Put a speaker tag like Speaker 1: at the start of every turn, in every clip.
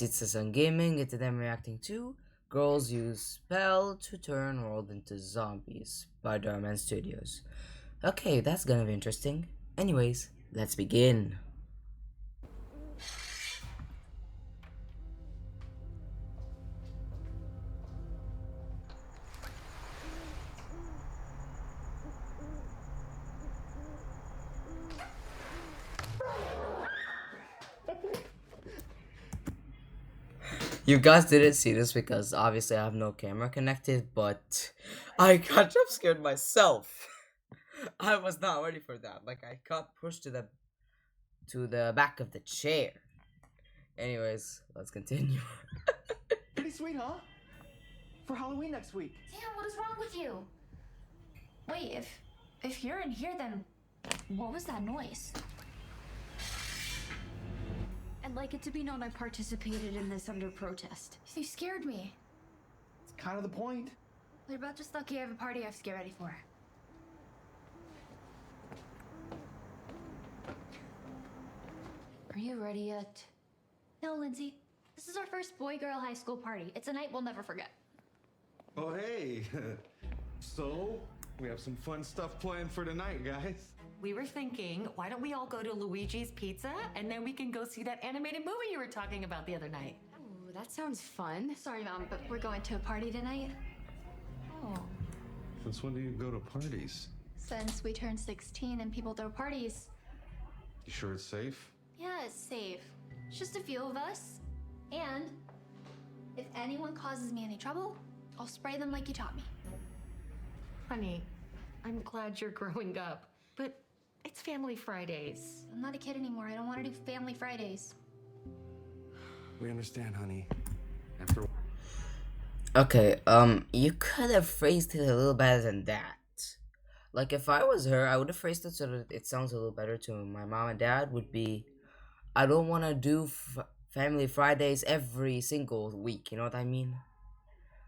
Speaker 1: it's on gaming, into them reacting to Girls Use Spell to Turn World into Zombies by Dhar Mann Studios. Okay, that's gonna be interesting. Anyways, let's begin. You guys didn't see this because obviously I have no camera connected, but I got jump scared myself. I was not ready for that. Like I got pushed to the back of the chair. Anyways, let's continue.
Speaker 2: Pretty sweet, huh? For Halloween next week.
Speaker 3: Damn, what is wrong with you? Wait, if you're in here, then what was that noise? I'd like it to be known I participated in this under protest. You scared me.
Speaker 2: It's kind of the point.
Speaker 3: You're about just lucky I have a party I have to get ready for. Are you ready yet? No, Lindsay. This is our first boy-girl high school party. It's a night we'll never forget.
Speaker 4: Oh, hey. So, we have some fun stuff planned for tonight, guys.
Speaker 5: We were thinking, why don't we all go to Luigi's Pizza and then we can go see that animated movie you were talking about the other night.
Speaker 3: Ooh, that sounds fun. Sorry, Mom, but we're going to a party tonight. Oh.
Speaker 4: Since when do you go to parties?
Speaker 3: Since we turned 16 and people throw parties.
Speaker 4: You sure it's safe?
Speaker 3: Yeah, it's safe. It's just a few of us. And if anyone causes me any trouble, I'll spray them like you taught me.
Speaker 5: Honey, I'm glad you're growing up, but it's Family Fridays.
Speaker 3: I'm not a kid anymore. I don't want to do Family Fridays.
Speaker 4: We understand, honey. After
Speaker 1: Okay, you could have phrased it a little better than that. Like, if I was her, I would have phrased it so that it sounds a little better to my mom and dad. Would be, I don't want to do Family Fridays every single week. You know what I mean?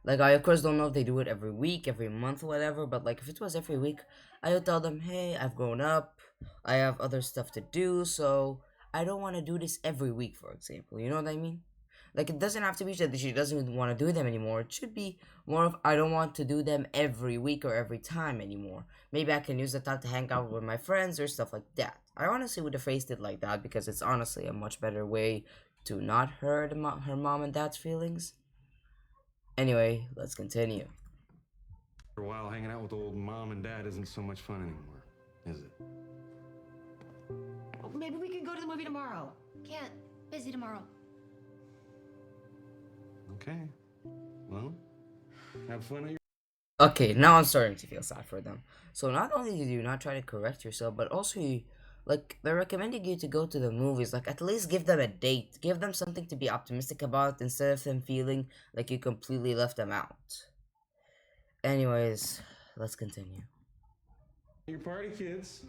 Speaker 1: Like, I of course don't know if they do it every week, every month, whatever. But like, if it was every week, I would tell them, hey, I've grown up. I have other stuff to do, so I don't want to do this every week, for example. You know what I mean? Like, it doesn't have to be that she doesn't want to do them anymore. It should be more of, I don't want to do them every week or every time anymore. Maybe I can use the time to hang out with my friends or stuff like that. I honestly would have phrased it like that because it's honestly a much better way to not hurt her mom and dad's feelings. Anyway, let's continue.
Speaker 4: a while, hanging out with old mom and dad isn't so much fun anymore, is it?
Speaker 5: Maybe we can go to the movie tomorrow.
Speaker 3: Can't. Busy tomorrow.
Speaker 4: Okay. Well, have fun at your...
Speaker 1: Okay, now I'm starting to feel sad for them. So not only did you not try to correct yourself, but also they're recommending you to go to the movies. Like, at least give them a date. Give them something to be optimistic about instead of them feeling like you completely left them out. Anyways, let's continue.
Speaker 4: Your party, kids.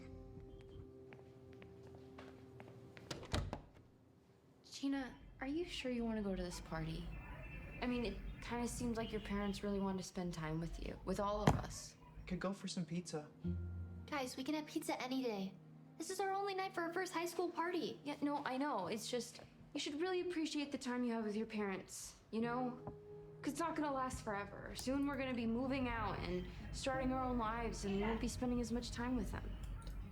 Speaker 6: Gina, are you sure you want to go to this party? I mean, it kind of seems like your parents really wanted to spend time with you, with all of us.
Speaker 2: Could go for some pizza.
Speaker 3: Guys, we can have pizza any day. This is our only night for our first high school party.
Speaker 6: Yeah, no, I know. It's just, you should really appreciate the time you have with your parents, you know? Because it's not going to last forever. Soon we're going to be moving out and starting our own lives, and we won't be spending as much time with them.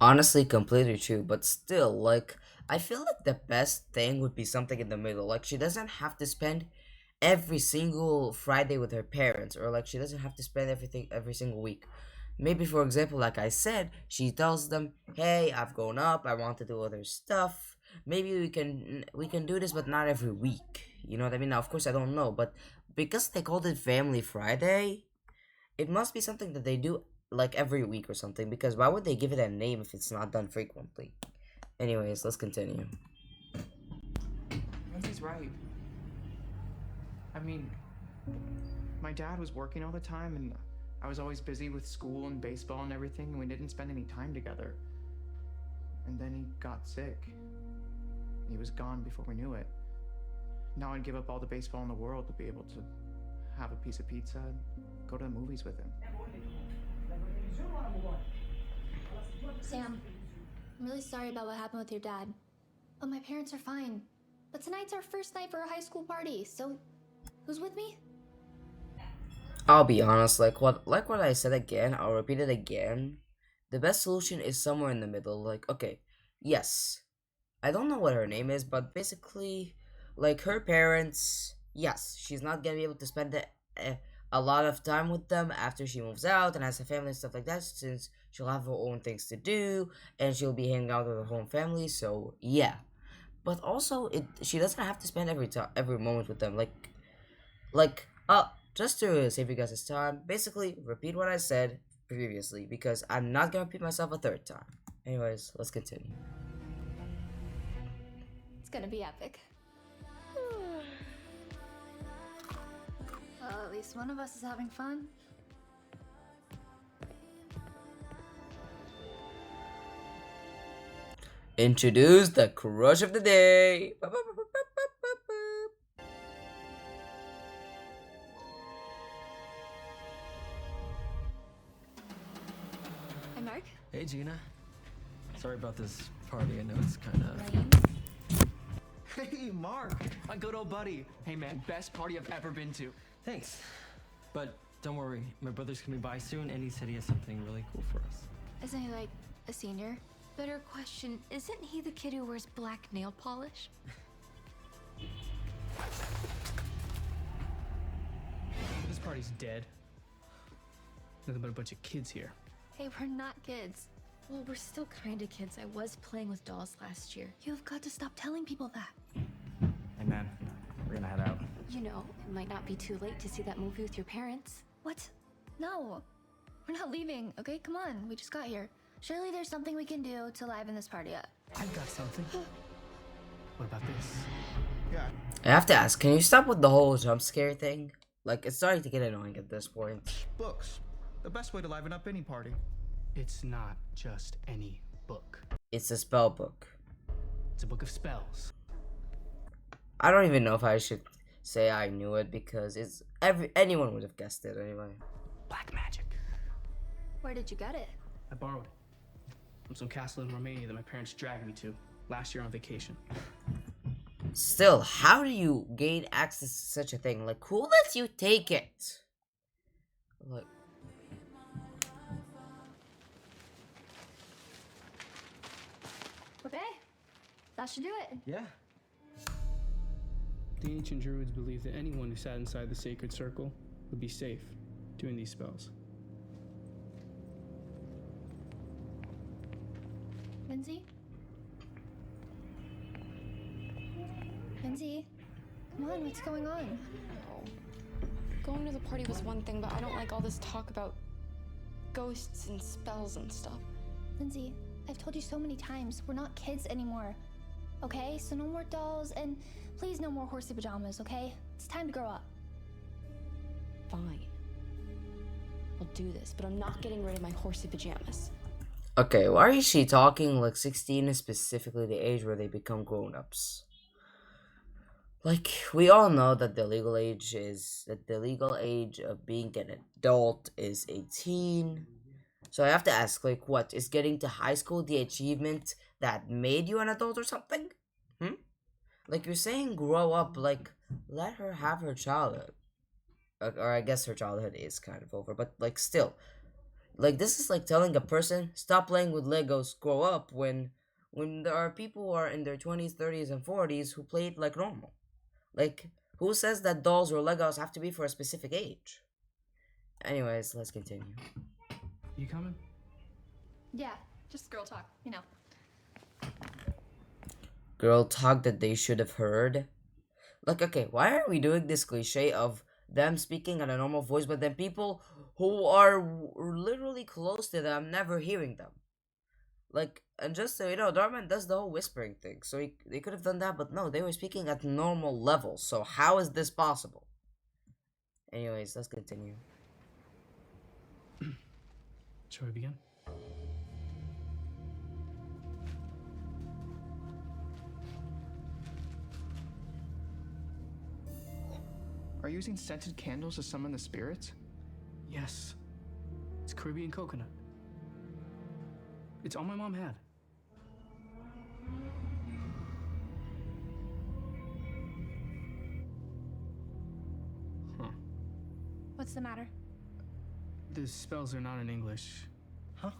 Speaker 1: Honestly, completely true, but still, like, I feel like the best thing would be something in the middle. Like, she doesn't have to spend every single Friday with her parents, or like she doesn't have to spend everything every single week. Maybe, for example, like I said, she tells them, hey, I've grown up, I want to do other stuff. Maybe we can do this, but not every week. You know what I mean? Now, of course, I don't know, but because they called it Family Friday, it must be something that they do like every week or something, because why would they give it a name if it's not done frequently? Anyways, let's continue.
Speaker 2: Lindsay's right. I mean, my dad was working all the time, and I was always busy with school and baseball and everything, and we didn't spend any time together. And then he got sick. He was gone before we knew it. Now I'd give up all the baseball in the world to be able to have a piece of pizza and go to the movies with him.
Speaker 3: Sam, I'm really sorry about what happened with your dad. But my parents are fine. But tonight's our first night for a high school party, so who's with me?
Speaker 1: I'll be honest, like what I said again, I'll repeat it again. The best solution is somewhere in the middle. Like, okay, yes, I don't know what her name is, but basically, like her parents, yes, she's not gonna be able to spend a lot of time with them after she moves out and has a family and stuff like that, since she'll have her own things to do and she'll be hanging out with her home family. So yeah, but also she doesn't have to spend every moment with them. Just to save you guys' time, basically repeat what I said previously because I'm not gonna repeat myself a third time. Anyways, let's continue.
Speaker 3: It's gonna be epic. Well, at least one of us is having fun.
Speaker 1: Introduce the crush of the day.
Speaker 3: Hi, Mark.
Speaker 7: Hey, Gina. Sorry about this party. I know it's kind of...
Speaker 3: Ryan.
Speaker 2: Hey, Mark, my good old buddy. Hey, man, best party I've ever been to.
Speaker 7: Thanks. But don't worry, my brother's coming by soon, and he said he has something really cool for us.
Speaker 3: Isn't he like a senior?
Speaker 6: Better question, isn't he the kid who wears black nail polish?
Speaker 8: This party's dead. Nothing but a bunch of kids here.
Speaker 3: Hey, we're not kids.
Speaker 6: Well, we're still kind of kids. I was playing with dolls last year.
Speaker 3: You've got to stop telling people that.
Speaker 8: Hey man, we're gonna head out.
Speaker 6: You know, it might not be too late to see that movie with your parents.
Speaker 3: What? No. We're not leaving, okay? Come on, we just got here. Surely there's something we can do to liven this party up.
Speaker 8: I've got something. What about this?
Speaker 2: Yeah.
Speaker 1: I have to ask, can you stop with the whole jump scare thing? Like, it's starting to get annoying at this point.
Speaker 9: Books. The best way to liven up any party.
Speaker 8: It's not just any book.
Speaker 1: It's a spell book.
Speaker 8: It's a book of spells.
Speaker 1: I don't even know if I should say I knew it because anyone would have guessed it anyway.
Speaker 8: Black magic.
Speaker 3: Where did you get it?
Speaker 8: I borrowed it from some castle in Romania that my parents dragged me to last year on vacation.
Speaker 1: Still, how do you gain access to such a thing? Like, who lets you take it? Like,
Speaker 3: Okay, that should do it.
Speaker 7: Yeah.
Speaker 8: The ancient druids believed that anyone who sat inside the sacred circle would be safe doing these spells.
Speaker 3: Lindsay? Lindsay? Come on, what's going on?
Speaker 6: Going to the party was one thing, but I don't like all this talk about ghosts and spells and stuff.
Speaker 3: Lindsay, I've told you so many times, we're not kids anymore. Okay, so no more dolls, and please no more horsey pajamas, okay? It's time to grow up.
Speaker 6: Fine. I'll do this, but I'm not getting rid of my horsey pajamas.
Speaker 1: okay, why is she talking like 16 is specifically the age where they become grown-ups? Like, we all know that the legal age of being an adult is 18. So I have to ask, like, what is getting to high school the achievement that made you an adult or something? Like, you're saying grow up, like, let her have her childhood. Or I guess her childhood is kind of over, but, like, still. Like, this is like telling a person, stop playing with Legos, grow up, when there are people who are in their 20s, 30s, and 40s who play it like normal. Like, who says that dolls or Legos have to be for a specific age? Anyways, let's continue.
Speaker 8: You coming?
Speaker 3: Yeah, just girl talk, you know.
Speaker 1: Girl talk that they should have heard. Like, okay, why are we doing this cliche of them speaking at a normal voice, but then people who are literally close to them never hearing them? Like, and just so you know, Dhar Mann does the whole whispering thing, so they could have done that, but no, they were speaking at normal levels, so how is this possible? Anyways, let's continue.
Speaker 8: Shall we begin?
Speaker 2: Are you using scented candles to summon the spirits?
Speaker 8: Yes. It's Caribbean coconut. It's all my mom had.
Speaker 3: What's the matter?
Speaker 8: The spells are not in English.
Speaker 7: Huh?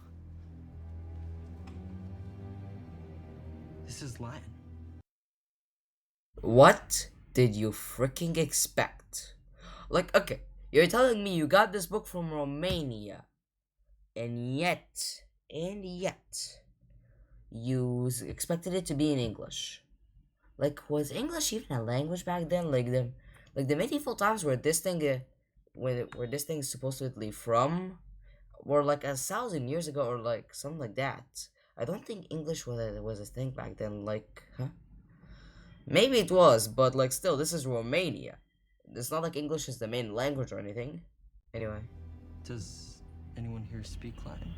Speaker 7: This is Latin.
Speaker 1: What did you freaking expect? Like, okay, you're telling me you got this book from Romania, and yet, you expected it to be in English. Like, was English even a language back then? Like the medieval times where this thing, where this thing is supposedly from, were like 1,000 years ago, or like something like that. I don't think English was a thing back then. Like, huh? Maybe it was, but like, still, this is Romania. It's not like English is the main language or anything. Anyway,
Speaker 7: Does anyone here speak Latin?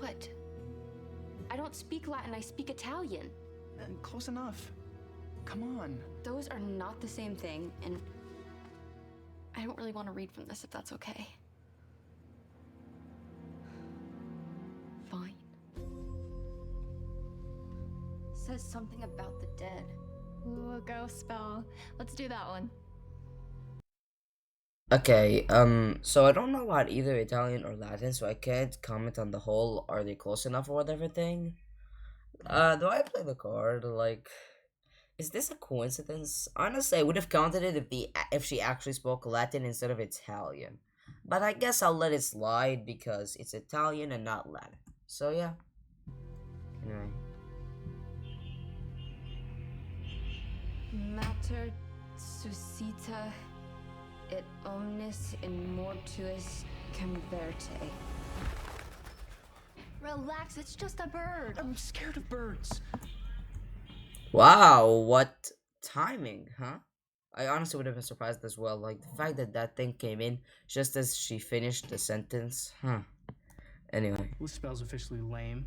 Speaker 6: What? I don't speak Latin, I speak Italian.
Speaker 2: Close enough. Come on.
Speaker 6: Those are not the same thing, and I don't really want to read from this if that's okay. Fine. Says something about the dead.
Speaker 3: Ooh, a ghost spell. Let's do that one.
Speaker 1: okay, so I don't know about either Italian or Latin, so I can't comment on the whole "are they close enough" or whatever thing. Do I play the card? Like, is this a coincidence? Honestly, I would have counted it if she actually spoke Latin instead of Italian. But I guess I'll let it slide because it's Italian and not Latin. So yeah. Anyway.
Speaker 6: Mater suscita et omnis in mortuis converte.
Speaker 3: Relax, it's just a bird.
Speaker 2: I'm scared of birds.
Speaker 1: Wow, what timing, huh? I honestly would have been surprised as well. Like, the fact that that thing came in just as she finished the sentence, huh? Anyway.
Speaker 8: This spell's officially lame.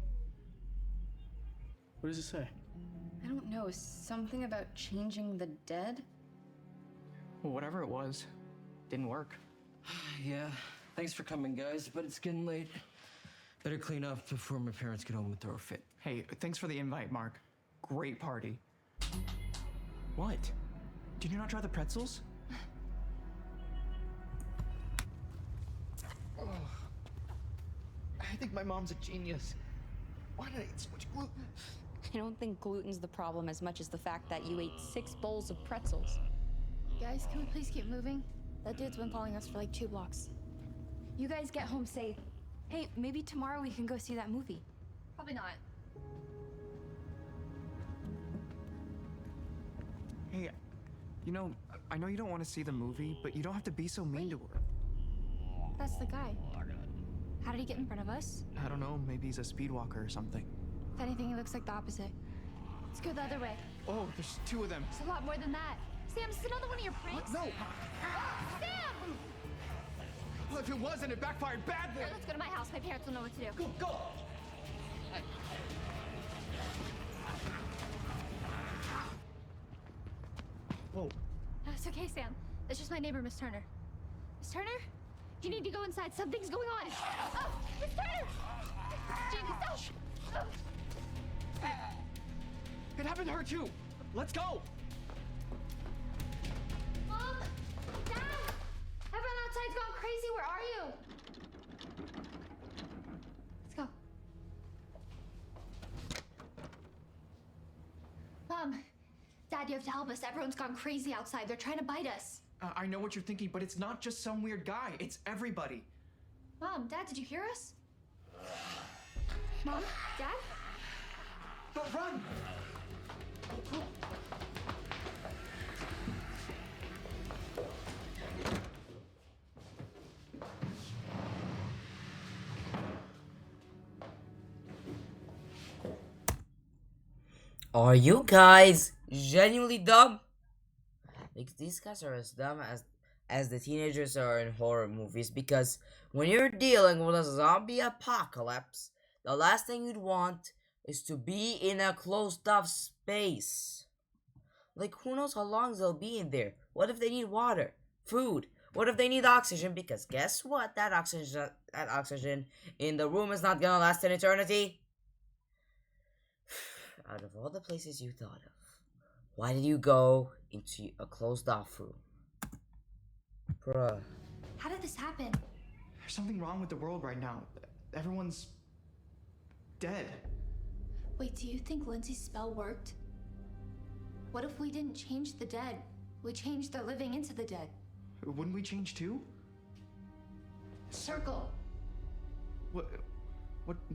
Speaker 8: What does it say?
Speaker 6: I don't know, something about changing the dead?
Speaker 2: Well, whatever it was, didn't work.
Speaker 7: Yeah, thanks for coming, guys, but it's getting late. Better clean up before my parents get home and throw a fit.
Speaker 2: Hey, thanks for the invite, Mark. Great party. What? Did you not try the pretzels? Ugh. I think my mom's a genius. Why did I eat so much gluten?
Speaker 6: I don't think gluten's the problem as much as the fact that you ate 6 bowls of pretzels.
Speaker 3: Guys, can we please keep moving? That dude's been following us for like 2 blocks.
Speaker 6: You guys get home safe. Hey, maybe tomorrow we can go see that movie.
Speaker 3: Probably not.
Speaker 2: Hey, you know, I know you don't want to see the movie, but you don't have to be so mean to her.
Speaker 3: That's the guy. How did he get in front of us?
Speaker 2: I don't know, maybe he's a speedwalker or something.
Speaker 3: If anything, he looks like the opposite. Let's go the other way.
Speaker 2: Oh, there's 2 of them.
Speaker 3: It's a lot more than that. Sam, is this another one of your pranks?
Speaker 2: No!
Speaker 3: Sam!
Speaker 2: Well, if it wasn't, it backfired badly.
Speaker 3: Here, let's go to my house. My parents will know what to do.
Speaker 2: Go, go! Whoa.
Speaker 3: No, it's okay, Sam. That's just my neighbor, Miss Turner. Miss Turner? You need to go inside. Something's going on. Oh, Miss Turner! Jamie, stop! Oh.
Speaker 2: It happened to her too. Let's go.
Speaker 3: Mom! Dad! Everyone outside's gone crazy. Where are you? Let's go. Mom! Dad, you have to help us. Everyone's gone crazy outside. They're trying to bite us.
Speaker 2: I know what you're thinking, but it's not just some weird guy. It's everybody.
Speaker 3: Mom, Dad, did you hear us? Mom? Dad?
Speaker 2: Don't run!
Speaker 1: Are you guys genuinely dumb? Like, these guys are as dumb as the teenagers are in horror movies, because when you're dealing with a zombie apocalypse, the last thing you'd want is to be in a closed off space. Like, who knows how long they'll be in there? What if they need water, food? What if they need oxygen? Because guess what? That oxygen in the room is not gonna last an eternity. Out of all the places you thought of, why did you go into a closed off room? Bruh.
Speaker 3: How did this happen?
Speaker 2: There's something wrong with the world right now. Everyone's dead.
Speaker 3: Wait, do you think Lindsay's spell worked? What if we didn't change the dead? We changed the living into the dead.
Speaker 2: Wouldn't we change too?
Speaker 3: Circle.
Speaker 2: What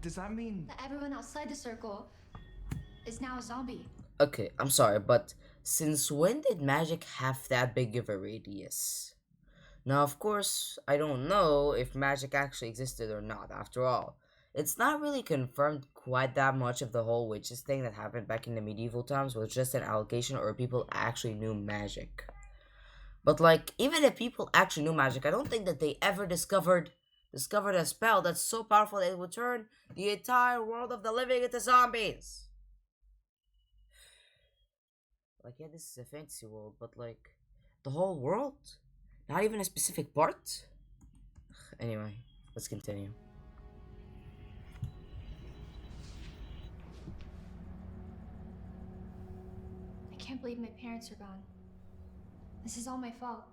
Speaker 2: does that mean?
Speaker 3: That everyone outside the circle is now a zombie.
Speaker 1: Okay, I'm sorry, but since when did magic have that big of a radius? Now, of course, I don't know if magic actually existed or not, after all. It's not really confirmed quite that much if the whole witches thing that happened back in the medieval times was just an allegation or people actually knew magic. But like, even if people actually knew magic, I don't think that they ever discovered a spell that's so powerful that it would turn the entire world of the living into zombies. Like, yeah, this is a fantasy world, but like, the whole world? Not even a specific part? Anyway, let's continue.
Speaker 3: I can't believe my parents are gone. This is all my fault.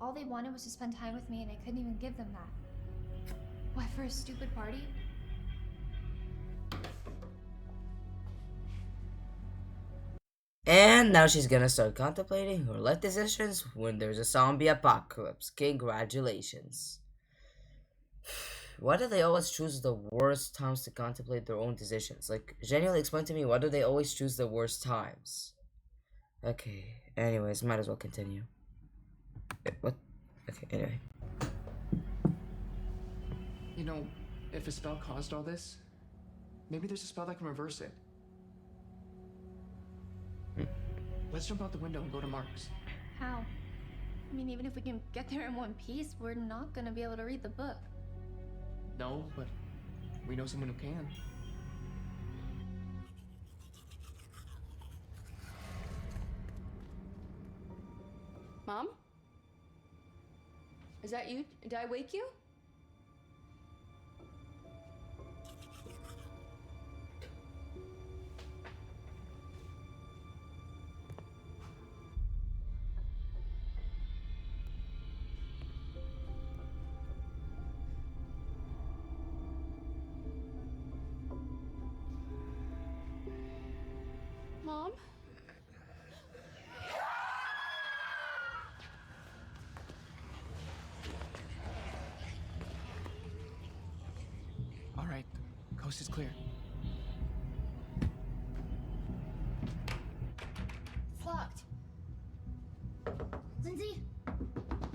Speaker 3: All they wanted was to spend time with me, and I couldn't even give them that. Why, for a stupid party?
Speaker 1: And now she's gonna start contemplating her life decisions when there's a zombie apocalypse. Congratulations. Why do they always choose the worst times to contemplate their own decisions? Like, genuinely explain to me, why do they always choose the worst times? Okay, anyways, might as well continue. What? Okay, anyway.
Speaker 2: You know, if a spell caused all this, maybe there's a spell that can reverse it. Let's jump out the window and go to Mark's.
Speaker 3: How? I mean, even if we can get there in one piece, we're not gonna be able to read the book.
Speaker 2: No, but we know someone who can.
Speaker 6: Mom? Is that you? Did I wake you? Mom?
Speaker 2: All right, the coast is clear.
Speaker 3: It's locked. Lindsay?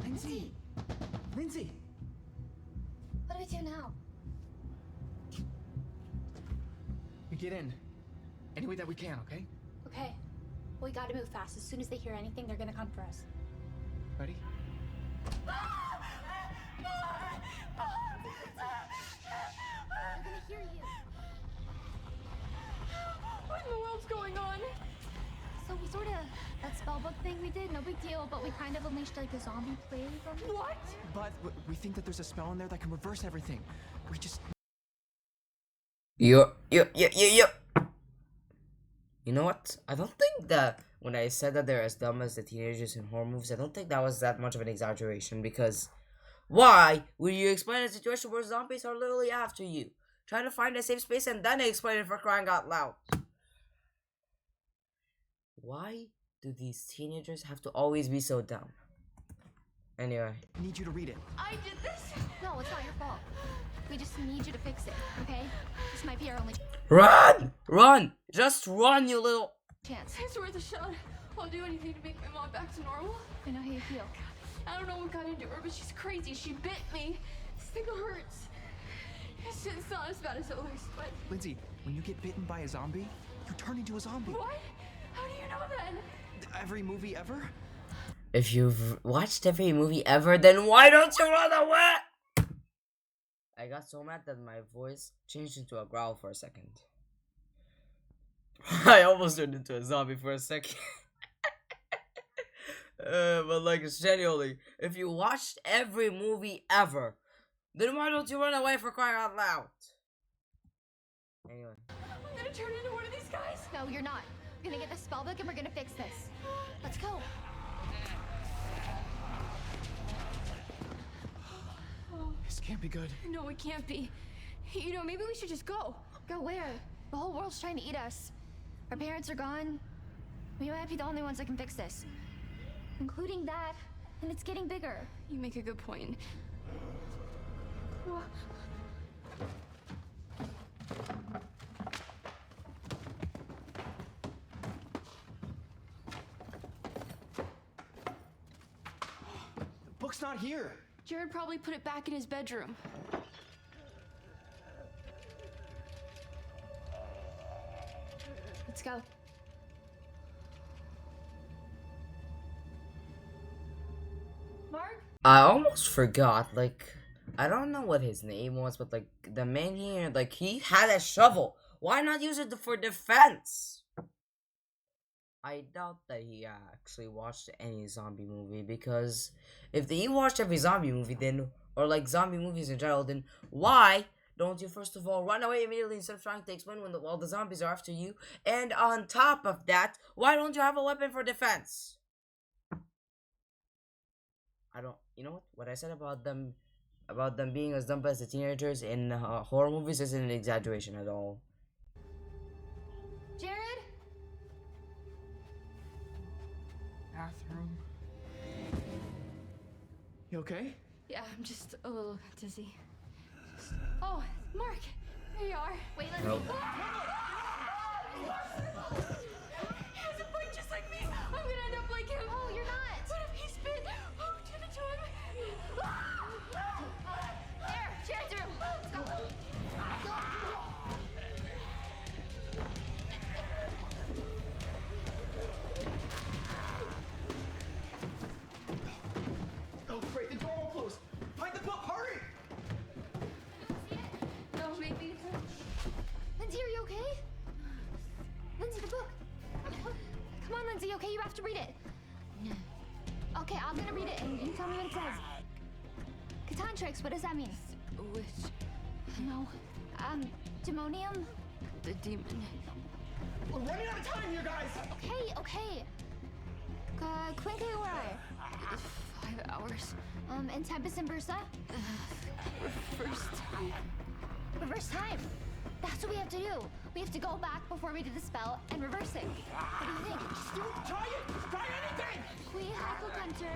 Speaker 2: Lindsay! Lindsay!
Speaker 3: What do we do now?
Speaker 2: We get in. Any way that we can, okay?
Speaker 3: Okay. Well, we gotta move fast. As soon as they hear anything, they're gonna come for us.
Speaker 2: Ready?
Speaker 3: They're gonna hear you.
Speaker 6: What in the world's going on?
Speaker 3: So we sorta, that spellbook thing we did, no big deal, but we kind of unleashed like a zombie plague on them.
Speaker 6: What?
Speaker 2: But we think that there's a spell in there that can reverse everything. We just...
Speaker 1: You know what? I don't think that when I said that they're as dumb as the teenagers in horror movies, I don't think that was that much of an exaggeration, because why would you explain a situation where zombies are literally after you? Try to find a safe space and then explain it, for crying out loud. Why do these teenagers have to always be so dumb? Anyway.
Speaker 2: I need you to read it.
Speaker 6: I did this?
Speaker 3: No, it's not your fault. We just need you to fix it, okay? This might be our only
Speaker 1: Run! Run! Just run, you little...
Speaker 3: chance.
Speaker 6: It's worth a shot. I'll do anything to make my mom back to normal.
Speaker 3: I know how you feel.
Speaker 6: I don't know what got into her, but she's crazy. She bit me. This thing hurts. It's not as bad as it looks, but...
Speaker 2: Lindsay, when you get bitten by a zombie, you turn into a zombie.
Speaker 6: What? How do you know then?
Speaker 2: Every movie ever?
Speaker 1: If you've watched every movie ever, then why don't you run away? I got so mad that my voice changed into a growl for a second. I almost turned into a zombie for a second. But like, genuinely, if you watched every movie ever, then why don't you run away, for crying out loud? Anyway.
Speaker 6: I'm gonna turn into one of these guys.
Speaker 3: No, you're not. We're gonna get the spellbook and we're gonna fix this. Let's go.
Speaker 2: can't be good.
Speaker 6: No, it can't be. You know, maybe we should just go.
Speaker 3: Go where? The whole world's trying to eat us. Our parents are gone. We might be the only ones that can fix this. Including that, and it's getting bigger.
Speaker 6: You make a good point.
Speaker 2: The book's not here.
Speaker 6: Jared probably put it back in his bedroom.
Speaker 3: Let's go.
Speaker 6: Mark?
Speaker 1: I almost forgot, like, I don't know what his name was, but, like, the man here, like, he had a shovel. Why not use it for defense? I doubt that he actually watched any zombie movie, because if he watched every zombie movie, then, or, like, zombie movies in general, then why don't you, first of all, run away immediately instead of trying to explain when while the zombies are after you? And on top of that, why don't you have a weapon for defense? You know what I said about them being as dumb as the teenagers in horror movies isn't an exaggeration at all.
Speaker 3: Jared?
Speaker 2: Bathroom. You okay?
Speaker 6: Yeah, I'm just a little dizzy.
Speaker 3: Oh, Mark. Here you are. Wait, let
Speaker 1: Nope.
Speaker 3: me.
Speaker 6: He's a fight just like me. I'm gonna end up like him.
Speaker 3: Oh, you're not.
Speaker 6: What if he's been? Oh, do it to him.
Speaker 3: There, Jared's room. Let's go.
Speaker 2: Oh, great, the door won't close. Find the book, hurry!
Speaker 6: No, maybe it's
Speaker 3: Lindsay, are you okay? Lindsay, the book. Come on, Lindsay, okay? You have to read it. Okay, I'm gonna read it and you tell me what it says. Catan tricks, what does that mean?
Speaker 6: which
Speaker 3: No. Demonium?
Speaker 6: the demon.
Speaker 2: We're running out of time here, guys!
Speaker 3: Okay. Quinque Uri.
Speaker 6: 5 hours.
Speaker 3: And Tempest and Bursa?
Speaker 6: First.
Speaker 3: Reverse time. That's what we have to do. We have to go back before we do the spell and reverse it. What do you think?
Speaker 2: Try it! Try anything!
Speaker 3: Qui Hypo Gunter.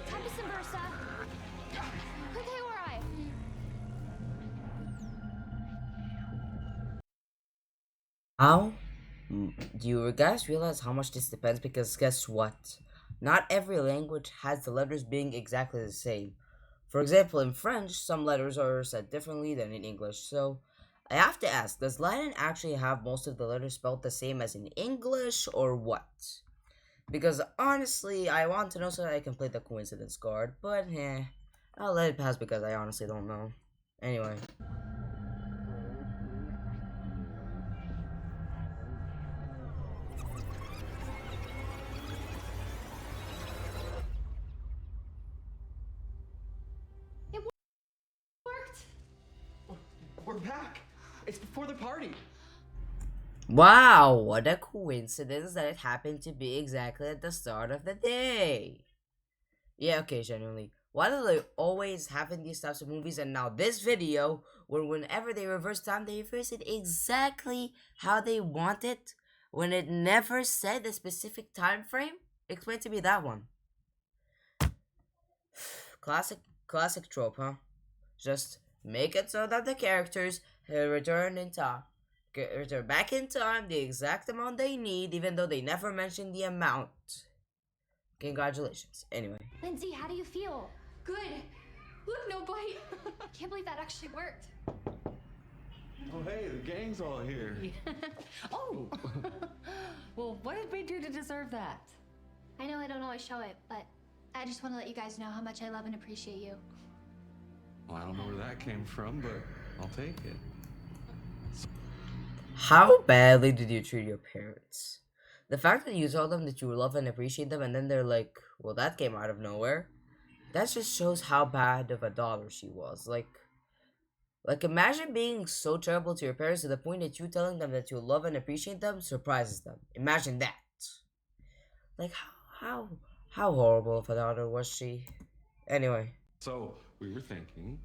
Speaker 3: Tempest and Bursa. Quinque Uri.
Speaker 1: How? Do you guys realize how much this depends? Because guess what? Not every language has the letters being exactly the same. For example, in French, some letters are said differently than in English. So, I have to ask, does Latin actually have most of the letters spelled the same as in English, or what? Because honestly, I want to know so that I can play the coincidence card, but I'll let it pass because I honestly don't know. Anyway.
Speaker 3: Worked.
Speaker 2: We're back! It's before the party!
Speaker 1: Wow, what a coincidence that it happened to be exactly at the start of the day. Yeah, okay, genuinely. Why do they always happen these types of movies and now this video, where whenever they reverse time, they reverse it exactly how they want it, when it never said the specific time frame? Explain to me that one. Classic trope, huh? Just make it so that the characters return in time. Return back in time the exact amount they need, even though they never mention the amount. Congratulations. Anyway.
Speaker 3: Lindsay, how do you feel?
Speaker 6: Good. Look, no bite.
Speaker 3: Can't believe that actually worked.
Speaker 4: Oh, hey, the gang's all here.
Speaker 5: Oh! Well, what did we do to deserve that?
Speaker 3: I know I don't always show it, but I just want to let you guys know how much I love and appreciate you.
Speaker 4: Well, I don't know where that came from, but I'll take it.
Speaker 1: How badly did you treat your parents? The fact that you told them that you love and appreciate them, and then they're like, well, that came out of nowhere. That just shows how bad of a daughter she was. Like imagine being so terrible to your parents to the point that you telling them that you love and appreciate them surprises them. Imagine that. Like how horrible of a daughter was she? Anyway.
Speaker 4: So, we were thinking,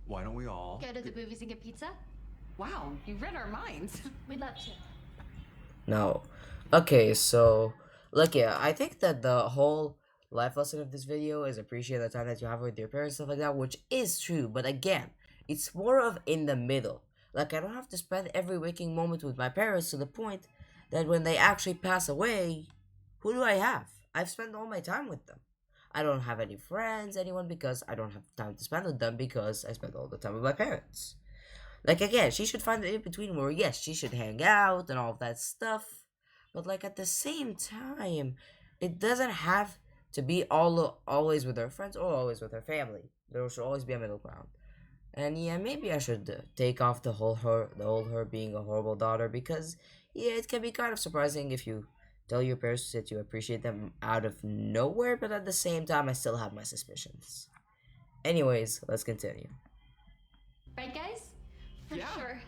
Speaker 4: why don't we all
Speaker 3: Go to the movies and get pizza?
Speaker 5: Wow, you read our minds.
Speaker 3: We'd love to.
Speaker 1: No. Okay, so look, yeah, I think that the whole life lesson of this video is appreciate the time that you have with your parents, stuff like that, which is true. But again, it's more of in the middle. Like, I don't have to spend every waking moment with my parents to the point that when they actually pass away, who do I have? I've spent all my time with them. I don't have any friends, anyone, because I don't have time to spend with them because I spend all the time with my parents. Like, again, she should find the in between where, yes, she should hang out and all of that stuff, but like at the same time, it doesn't have to be always with her friends or always with her family. There should always be a middle ground. And yeah, maybe I should take off the whole her being a horrible daughter, because yeah, it can be kind of surprising if you tell your parents that you appreciate them out of nowhere, but at the same time, I still have my suspicions. Anyways, let's continue.
Speaker 3: Right, guys? For
Speaker 2: Yeah.
Speaker 3: sure.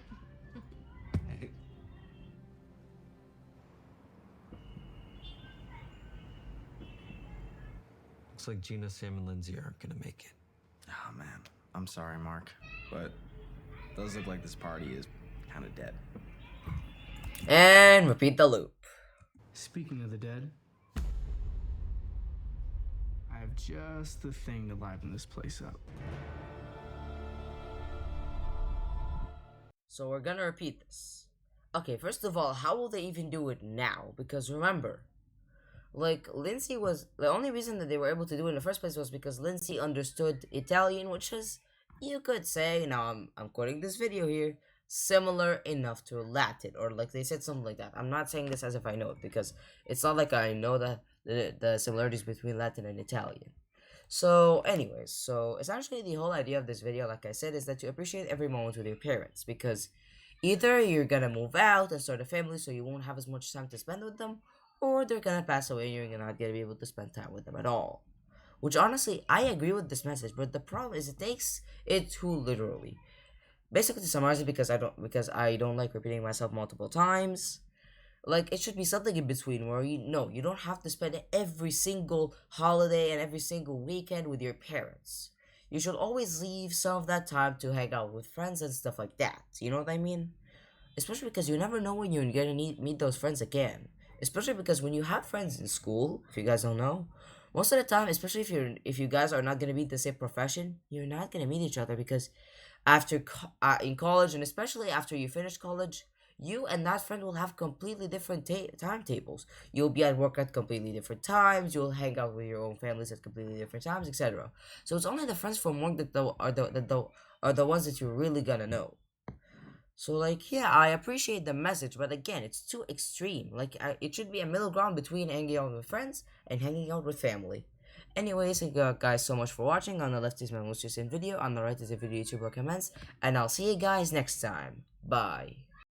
Speaker 4: Hey,
Speaker 7: Looks like Gina, Sam, and Lindsay aren't gonna make it.
Speaker 10: Oh man, I'm sorry, Mark, but it does look like this party is kind of dead.
Speaker 1: And repeat the loop.
Speaker 8: Speaking of the dead, I have just the thing to liven this place up.
Speaker 1: So we're gonna repeat this. Okay, first of all, how will they even do it now? Because remember, like, Lindsay was the only reason that they were able to do it in the first place was because Lindsay understood Italian, which is, you could say, now I'm quoting this video here, similar enough to Latin, or like they said something like that. I'm not saying this as if I know it, because it's not like I know the similarities between Latin and Italian. So anyways, so essentially the whole idea of this video, like I said, is that you appreciate every moment with your parents, because either you're gonna move out and start a family so you won't have as much time to spend with them, or they're gonna pass away and you're not gonna be able to spend time with them at all. Which honestly, I agree with this message, but the problem is it takes it too literally. Basically, to summarize it, because I don't like repeating myself multiple times. Like, it should be something in between where you don't have to spend every single holiday and every single weekend with your parents. You should always leave some of that time to hang out with friends and stuff like that. You know what I mean? Especially because you never know when you're gonna meet those friends again. Especially because when you have friends in school, if you guys don't know, most of the time, especially if you guys are not gonna be the same profession, you're not gonna meet each other, because in college, and especially after you finish college, you and that friend will have completely different timetables. You'll be at work at completely different times. You'll hang out with your own families at completely different times, etc. So it's only the friends from work that are the ones that you're really gonna know. So like, yeah, I appreciate the message, but again, it's too extreme. Like, it should be a middle ground between hanging out with friends and hanging out with family. Anyways, thank you guys so much for watching. On the left is my most recent video, on the right is a video YouTube recommends, and I'll see you guys next time. Bye.